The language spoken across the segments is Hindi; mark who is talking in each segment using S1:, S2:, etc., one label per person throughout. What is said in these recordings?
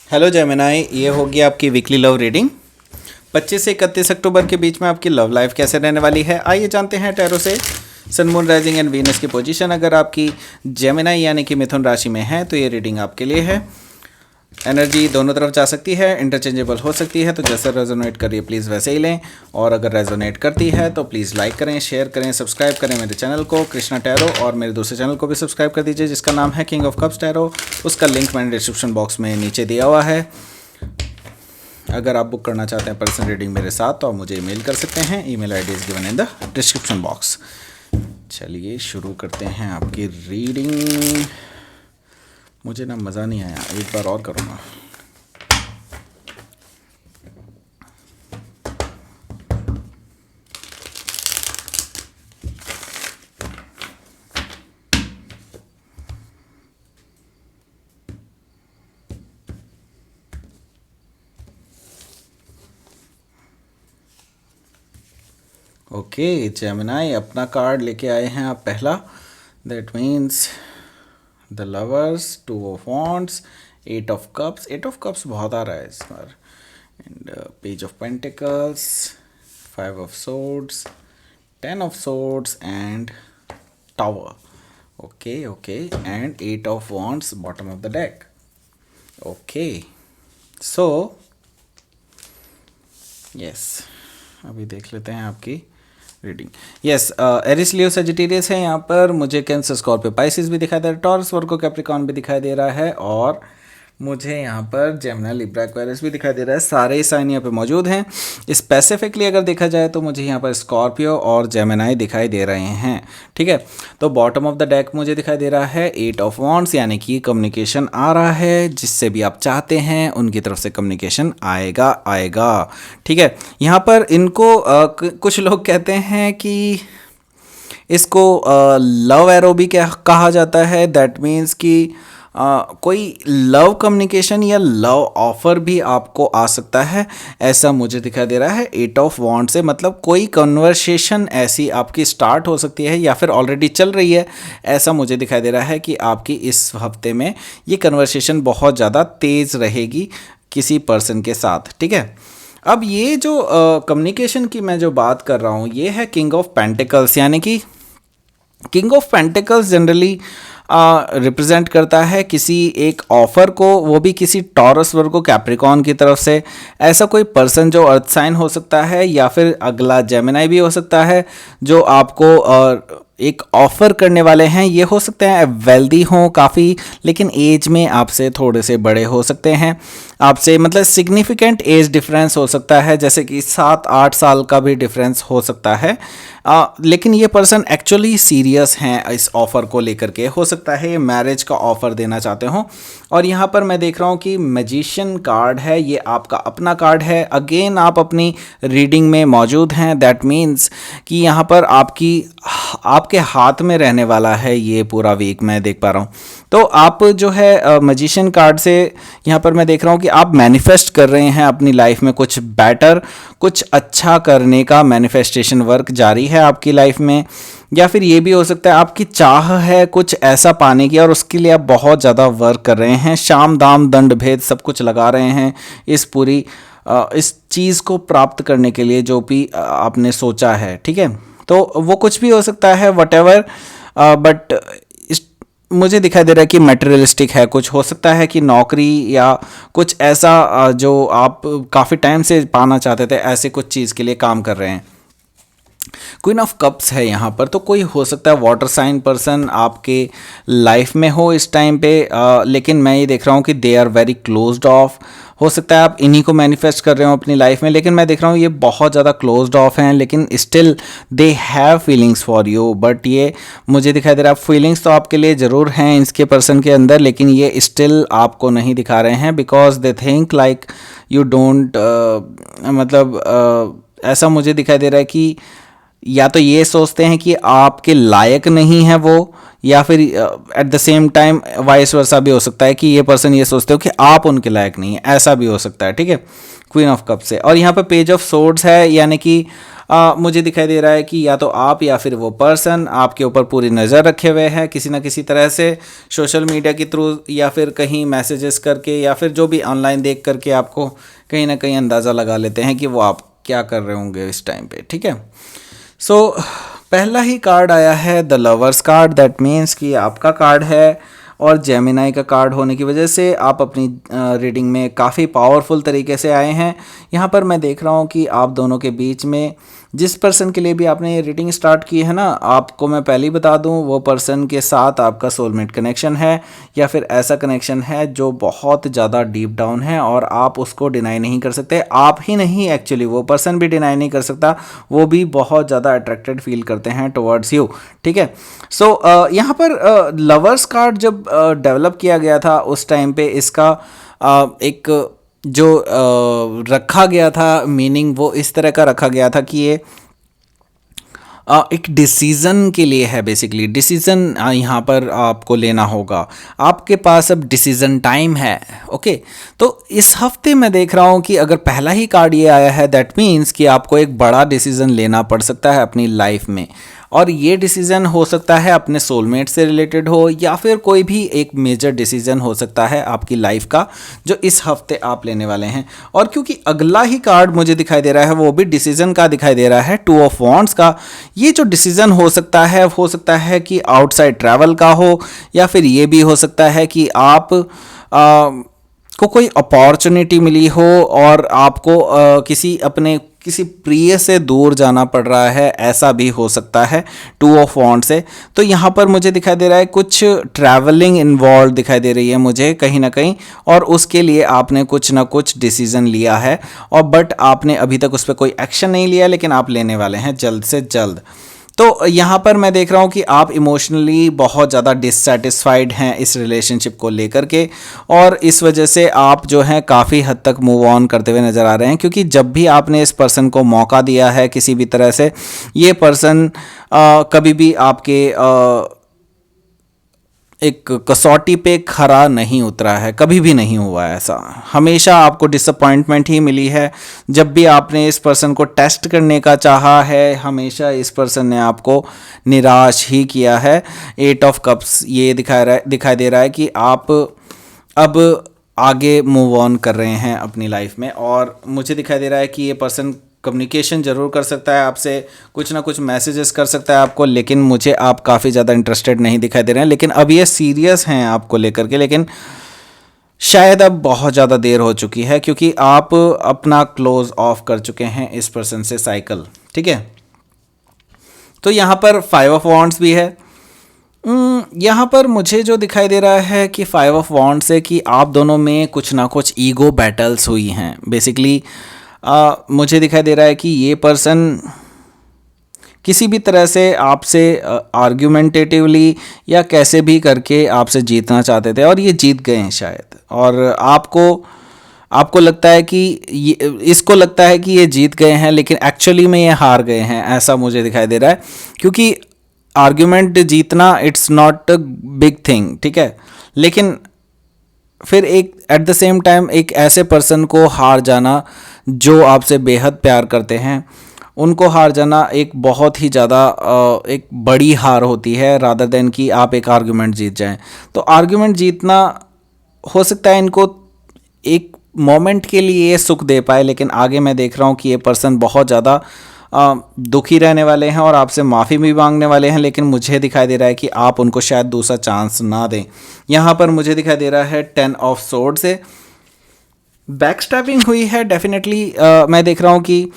S1: हेलो जेमिनाई, ये होगी आपकी वीकली लव रीडिंग। 25 से 31 अक्टूबर के बीच में आपकी लव लाइफ कैसे रहने वाली है, आइए जानते हैं टैरो से। सन, मून, राइजिंग एंड वीनस की पोजीशन अगर आपकी जेमिनाई यानी कि मिथुन राशि में है तो ये रीडिंग आपके लिए है। एनर्जी दोनों तरफ जा सकती है, इंटरचेंजेबल हो सकती है, तो जैसे रेजोनेट करिए प्लीज़ वैसे ही लें। और अगर रेजोनेट करती है तो प्लीज़ लाइक करें, शेयर करें, सब्सक्राइब करें मेरे चैनल को कृष्णा टैरो, और मेरे दूसरे चैनल को भी सब्सक्राइब कर दीजिए जिसका नाम है किंग ऑफ कप्स टैरो। उसका लिंक मैंने डिस्क्रिप्शन बॉक्स में नीचे दिया हुआ है। अगर आप बुक करना चाहते हैं पर्सनल रीडिंग मेरे साथ तो आप मुझे ईमेल कर सकते हैं। Email ID is given in the description box. चलिए शुरू करते हैं आपकी रीडिंग। मुझे ना मज़ा नहीं आया, एक बार और करूँगा। ओके जेमिनाई, अपना कार्ड लेके आए हैं आप पहला। That means the lovers, 2 of Wands, 8 of Cups। 8 of Cups बहुत आ रहा है इस बार। And Page of Pentacles, 5 of Swords, 10 of Swords and Tower। Okay okay, and 8 of Wands bottom of the deck. Okay so yes, अभी देख लेते हैं आपकी reading. Yes, Aries, Leo, Sagittarius है यहाँ पर। मुझे कैंसर, स्कॉर्पियो, पाइसिस भी दिखाई दे रहा है, टॉरस, वर्गो, कैप्रिकॉर्न भी दिखाई दे रहा है, और मुझे यहाँ पर जेमिनी, लिब्रा, एक्वेरियस भी दिखाई दे रहा है। सारे ही साइन यहाँ पे मौजूद हैं। स्पेसिफिकली अगर देखा जाए तो मुझे यहाँ पर स्कॉर्पियो और जेमिनी दिखाई दे रहे हैं। ठीक है, तो बॉटम ऑफ द डेक मुझे दिखाई दे रहा है 8 of Wands, यानी कि कम्युनिकेशन आ रहा है। जिससे भी आप चाहते हैं उनकी तरफ से कम्युनिकेशन आएगा। ठीक है, यहाँ पर इनको कुछ लोग कहते हैं कि इसको लव एरो भी क्या कहा जाता है। दैट मीन्स कि कोई लव कम्युनिकेशन या लव ऑफर भी आपको आ सकता है, ऐसा मुझे दिखाई दे रहा है 8 of Wands से। मतलब कोई कन्वर्सेशन ऐसी आपकी स्टार्ट हो सकती है या फिर ऑलरेडी चल रही है, ऐसा मुझे दिखाई दे रहा है कि आपकी इस हफ्ते में ये कन्वर्सेशन बहुत ज़्यादा तेज़ रहेगी किसी पर्सन के साथ। ठीक है, अब ये जो कम्युनिकेशन की मैं जो बात कर रहा हूँ ये है किंग ऑफ पेंटिकल्स, यानी कि king of pentacles generally represent करता है किसी एक ऑफर को, वो भी किसी टॉरस, वर्गो, कैप्रिकॉर्न की तरफ से। ऐसा कोई पर्सन जो अर्थ साइन हो सकता है या फिर अगला जेमिनी भी हो सकता है जो आपको एक ऑफ़र करने वाले हैं। ये हो सकते हैं वेल्दी हों काफ़ी, लेकिन एज में आपसे थोड़े से बड़े हो सकते हैं। आपसे मतलब सिग्निफिकेंट एज डिफरेंस हो सकता है, जैसे कि 7-8 साल का भी डिफरेंस हो सकता है। लेकिन ये पर्सन एक्चुअली सीरियस हैं इस ऑफ़र को लेकर के। हो सकता है ये मैरिज का ऑफ़र देना चाहते हों। और यहाँ पर मैं देख रहा हूँ कि मैजिशियन कार्ड है, ये आपका अपना कार्ड है। अगेन आप अपनी रीडिंग में मौजूद हैं। दैट मीन्स कि यहाँ पर आपके हाथ में रहने वाला है ये पूरा वीक, मैं देख पा रहा हूँ। तो आप जो है मैजिशियन कार्ड से यहाँ पर मैं देख रहा हूँ कि आप मैनिफेस्ट कर रहे हैं अपनी लाइफ में कुछ बेटर, कुछ अच्छा करने का मैनिफेस्टेशन वर्क जारी है आपकी लाइफ में। या फिर ये भी हो सकता है आपकी चाह है कुछ ऐसा पाने की और उसके लिए आप बहुत ज़्यादा वर्क कर रहे हैं, शाम दाम दंड भेद सब कुछ लगा रहे हैं इस चीज़ को प्राप्त करने के लिए जो भी आपने सोचा है। ठीक है, तो वो कुछ भी हो सकता है वटेवर, बट मुझे दिखाई दे रहा है कि मटेरियलिस्टिक है। कुछ हो सकता है कि नौकरी या कुछ ऐसा जो आप काफ़ी टाइम से पाना चाहते थे, ऐसे कुछ चीज़ के लिए काम कर रहे हैं। क्वीन ऑफ कप्स है यहाँ पर, तो कोई हो सकता है वाटर साइन पर्सन आपके लाइफ में हो इस टाइम पे, लेकिन मैं ये देख रहा हूँ कि they are very closed off. हो सकता है आप इन्हीं को मैनिफेस्ट कर रहे हो अपनी लाइफ में, लेकिन मैं देख रहा हूँ ये बहुत ज़्यादा क्लोज्ड ऑफ हैं, लेकिन still they have feelings for you. But ये मुझे दिखाई दे रहा है फीलिंग्स तो आपके लिए ज़रूर हैं इसके पर्सन के अंदर, लेकिन ये स्टिल आपको नहीं दिखा रहे हैं because they think like you don't, मतलब ऐसा मुझे दिखाई दे रहा है कि या तो ये सोचते हैं कि आपके लायक नहीं है वो, या फिर at the same time vice versa भी हो सकता है कि ये पर्सन ये सोचते हो कि आप उनके लायक नहीं है, ऐसा भी हो सकता है। ठीक है, क्वीन ऑफ कप से। और यहाँ पे पेज ऑफ सोर्ड्स है, यानी कि मुझे दिखाई दे रहा है कि या तो आप या फिर वो पर्सन आपके ऊपर पूरी नज़र रखे हुए हैं किसी ना किसी तरह से, सोशल मीडिया के थ्रू या फिर कहीं मैसेजेस करके या फिर जो भी ऑनलाइन देख करके आपको कहीं ना कहीं अंदाज़ा लगा लेते हैं कि वो आप क्या कर रहे होंगे इस टाइम पे। ठीक है, सो पहला ही कार्ड आया है the lovers card, that means कि आपका कार्ड है और जेमिनाई का कार्ड होने की वजह से आप अपनी रीडिंग में काफ़ी पावरफुल तरीके से आए हैं। यहाँ पर मैं देख रहा हूँ कि आप दोनों के बीच में जिस पर्सन के लिए भी आपने ये रीडिंग स्टार्ट की है ना, आपको मैं पहले ही बता दूँ वो पर्सन के साथ आपका सोलमेट कनेक्शन है, या फिर ऐसा कनेक्शन है जो बहुत ज़्यादा डीप डाउन है और आप उसको डिनाई नहीं कर सकते। आप ही नहीं, एक्चुअली वो पर्सन भी डिनाई नहीं कर सकता, वो भी बहुत ज़्यादा अट्रैक्टेड फील करते हैं टुवर्ड्स यू। ठीक है, सो यहाँ पर लवर्स कार्ड जब डेवलप किया गया था उस टाइम पे इसका एक जो रखा गया था मीनिंग, वो इस तरह का रखा गया था कि ये एक डिसीज़न के लिए है। बेसिकली डिसीज़न यहाँ पर आपको लेना होगा, आपके पास अब डिसीज़न टाइम है। ओके, तो इस हफ्ते मैं देख रहा हूँ कि अगर पहला ही कार्ड ये आया है, दैट मीन्स कि आपको एक बड़ा डिसीज़न लेना पड़ सकता है अपनी लाइफ में, और ये डिसीज़न हो सकता है अपने सोलमेट से रिलेटेड हो, या फिर कोई भी एक मेजर डिसीज़न हो सकता है आपकी लाइफ का जो इस हफ्ते आप लेने वाले हैं। और क्योंकि अगला ही कार्ड मुझे दिखाई दे रहा है वो भी डिसीज़न का दिखाई दे रहा है, टू ऑफ वॉन्ड्स का, ये जो डिसीज़न हो सकता है कि आउटसाइड ट्रैवल का हो, या फिर ये भी हो सकता है कि आप को कोई अपॉर्चुनिटी मिली हो और आपको किसी प्रिय से दूर जाना पड़ रहा है, ऐसा भी हो सकता है टू ऑफ वॉन्ड से। तो यहाँ पर मुझे दिखाई दे रहा है कुछ ट्रैवलिंग इन्वॉल्व दिखाई दे रही है मुझे कहीं ना कहीं, और उसके लिए आपने कुछ ना कुछ डिसीजन लिया है, और बट आपने अभी तक उस पर कोई एक्शन नहीं लिया, लेकिन आप लेने वाले हैं जल्द से जल्द। तो यहाँ पर मैं देख रहा हूँ कि आप इमोशनली बहुत ज़्यादा डिससेटिस्फाइड हैं इस रिलेशनशिप को लेकर के, और इस वजह से आप जो हैं काफ़ी हद तक मूव ऑन करते हुए नज़र आ रहे हैं, क्योंकि जब भी आपने इस पर्सन को मौका दिया है किसी भी तरह से, ये पर्सन कभी भी आपके एक कसौटी पे खरा नहीं उतरा है, कभी भी नहीं हुआ है ऐसा। हमेशा आपको डिसअपॉइंटमेंट ही मिली है। जब भी आपने इस पर्सन को टेस्ट करने का चाहा है, हमेशा इस पर्सन ने आपको निराश ही किया है। 8 ऑफ कप्स ये दिखाई दे रहा है कि आप अब आगे मूव ऑन कर रहे हैं अपनी लाइफ में, और मुझे दिखाई दे रहा है कि ये पर्सन कम्युनिकेशन ज़रूर कर सकता है आपसे, कुछ ना कुछ मैसेजेस कर सकता है आपको, लेकिन मुझे आप काफ़ी ज़्यादा इंटरेस्टेड नहीं दिखाई दे रहे हैं। लेकिन अब ये सीरियस हैं आपको लेकर के, लेकिन शायद अब बहुत ज़्यादा देर हो चुकी है, क्योंकि आप अपना क्लोज ऑफ कर चुके हैं इस पर्सन से साइकिल। ठीक है, तो यहाँ पर 5 ऑफ वॉन्ड्स भी है। यहाँ पर मुझे जो दिखाई दे रहा है कि 5 ऑफ वॉन्ड्स से कि आप दोनों में कुछ ना कुछ ईगो बैटल्स हुई हैं। बेसिकली मुझे दिखाई दे रहा है कि ये पर्सन किसी भी तरह से आपसे आर्ग्यूमेंटेटिवली या कैसे भी करके आपसे जीतना चाहते थे, और ये जीत गए हैं शायद, और आपको लगता है कि इसको लगता है कि ये जीत गए हैं, लेकिन एक्चुअली में ये हार गए हैं, ऐसा मुझे दिखाई दे रहा है। क्योंकि आर्ग्यूमेंट जीतना it's not a big thing, ठीक है, लेकिन फिर एक एट द सेम टाइम एक ऐसे पर्सन को हार जाना जो आपसे बेहद प्यार करते हैं, उनको हार जाना एक बहुत ही ज़्यादा एक बड़ी हार होती है, रादर देन कि आप एक आर्गुमेंट जीत जाएं। तो आर्गुमेंट जीतना हो सकता है इनको एक मोमेंट के लिए सुख दे पाए, लेकिन आगे मैं देख रहा हूँ कि ये पर्सन बहुत ज़्यादा दुखी रहने वाले हैं और आपसे माफ़ी भी मांगने वाले हैं, लेकिन मुझे दिखाई दे रहा है कि आप उनको शायद दूसरा चांस ना दें। यहाँ पर मुझे दिखाई दे रहा है 10 ऑफ सोर्ड से बैक स्टैबिंग हुई है। डेफिनेटली मैं देख रहा हूँ कि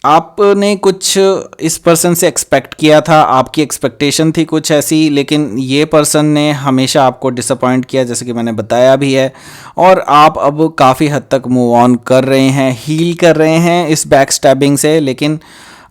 S1: आपने कुछ इस पर्सन से एक्सपेक्ट किया था, आपकी एक्सपेक्टेशन थी कुछ ऐसी, लेकिन ये पर्सन ने हमेशा आपको डिसअपॉइंट किया, जैसे कि मैंने बताया भी है, और आप अब काफ़ी हद तक मूव ऑन कर रहे हैं, हील कर रहे हैं इस बैक स्टैबिंग से। लेकिन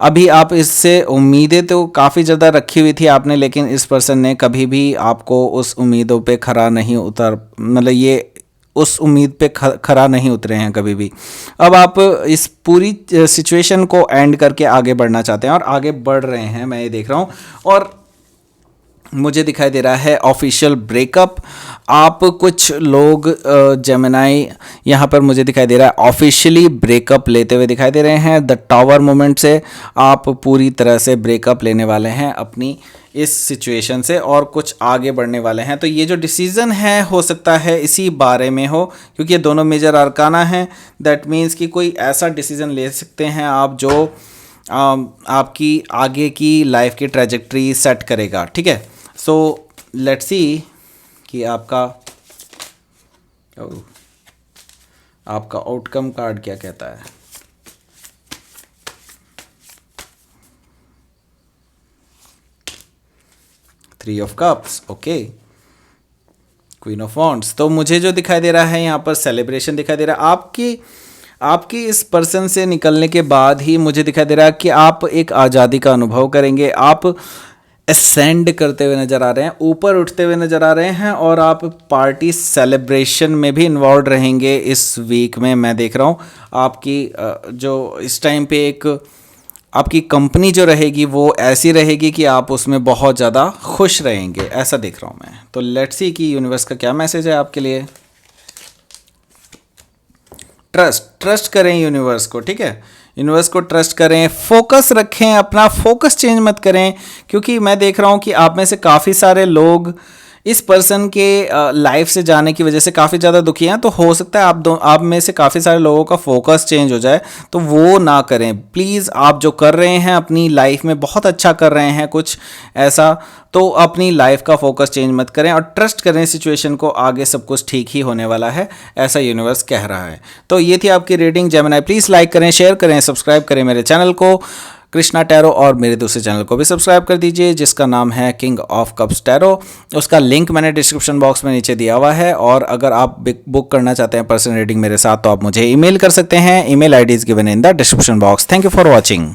S1: अभी आप इससे उम्मीदें तो काफ़ी ज़्यादा रखी हुई थी आपने, लेकिन इस पर्सन ने कभी भी आपको उस उम्मीदों पे खरा नहीं उतर, मतलब ये उस उम्मीद पे खरा नहीं उतरे हैं कभी भी। अब आप इस पूरी सिचुएशन को एंड करके आगे बढ़ना चाहते हैं और आगे बढ़ रहे हैं, मैं ये देख रहा हूँ। और मुझे दिखाई दे रहा है ऑफिशियल ब्रेकअप। आप कुछ लोग जेमिनाई यहाँ पर मुझे दिखाई दे रहा है ऑफिशियली ब्रेकअप लेते हुए दिखाई दे रहे हैं। द टावर मोमेंट से आप पूरी तरह से ब्रेकअप लेने वाले हैं अपनी इस सिचुएशन से और कुछ आगे बढ़ने वाले हैं। तो ये जो डिसीज़न है हो सकता है इसी बारे में हो, क्योंकि ये दोनों मेजर अरकाना हैं। दैट मीन्स कि कोई ऐसा डिसीज़न ले सकते हैं आप जो आपकी आगे की लाइफ की ट्रैजेक्टरी सेट करेगा। ठीक है, सो लेट्स सी कि आपका आउटकम कार्ड क्या कहता है। Three of cups, okay, queen of wands. तो मुझे जो दिखाई दे रहा है यहाँ पर सेलिब्रेशन दिखाई दे रहा है आपकी इस पर्सन से निकलने के बाद ही मुझे दिखाई दे रहा है कि आप एक आज़ादी का अनुभव करेंगे। आप असेंड करते हुए नज़र आ रहे हैं, ऊपर उठते हुए नज़र आ रहे हैं और आप पार्टी सेलिब्रेशन में भी इन्वॉल्व रहेंगे इस वीक में। मैं देख रहा हूँ आपकी जो इस टाइम पे एक आपकी कंपनी जो रहेगी वो ऐसी रहेगी कि आप उसमें बहुत ज़्यादा खुश रहेंगे, ऐसा देख रहा हूँ मैं। तो लेट्स सी कि यूनिवर्स का क्या मैसेज है आपके लिए। ट्रस्ट करें यूनिवर्स को, ठीक है, यूनिवर्स को ट्रस्ट करें, फोकस रखें, अपना फोकस चेंज मत करें, क्योंकि मैं देख रहा हूँ कि आप में से काफ़ी सारे लोग इस पर्सन के लाइफ से जाने की वजह से काफ़ी ज़्यादा दुखी हैं। तो हो सकता है आप में से काफ़ी सारे लोगों का फोकस चेंज हो जाए, तो वो ना करें प्लीज़। आप जो कर रहे हैं अपनी लाइफ में बहुत अच्छा कर रहे हैं कुछ ऐसा, तो अपनी लाइफ का फोकस चेंज मत करें और ट्रस्ट करें सिचुएशन को, आगे सब कुछ ठीक ही होने वाला है, ऐसा यूनिवर्स कह रहा है। तो ये थी आपकी रीडिंग जेमिनी। प्लीज़ लाइक करें, शेयर करें, सब्सक्राइब करें मेरे चैनल को कृष्णा टैरो, और मेरे दूसरे चैनल को भी सब्सक्राइब कर दीजिए जिसका नाम है किंग ऑफ कप्स टैरो। उसका लिंक मैंने डिस्क्रिप्शन बॉक्स में नीचे दिया हुआ है। और अगर आप बुक करना चाहते हैं पर्सनल रीडिंग मेरे साथ तो आप मुझे ईमेल कर सकते हैं। Email ID is given in the description box. Thank you for watching.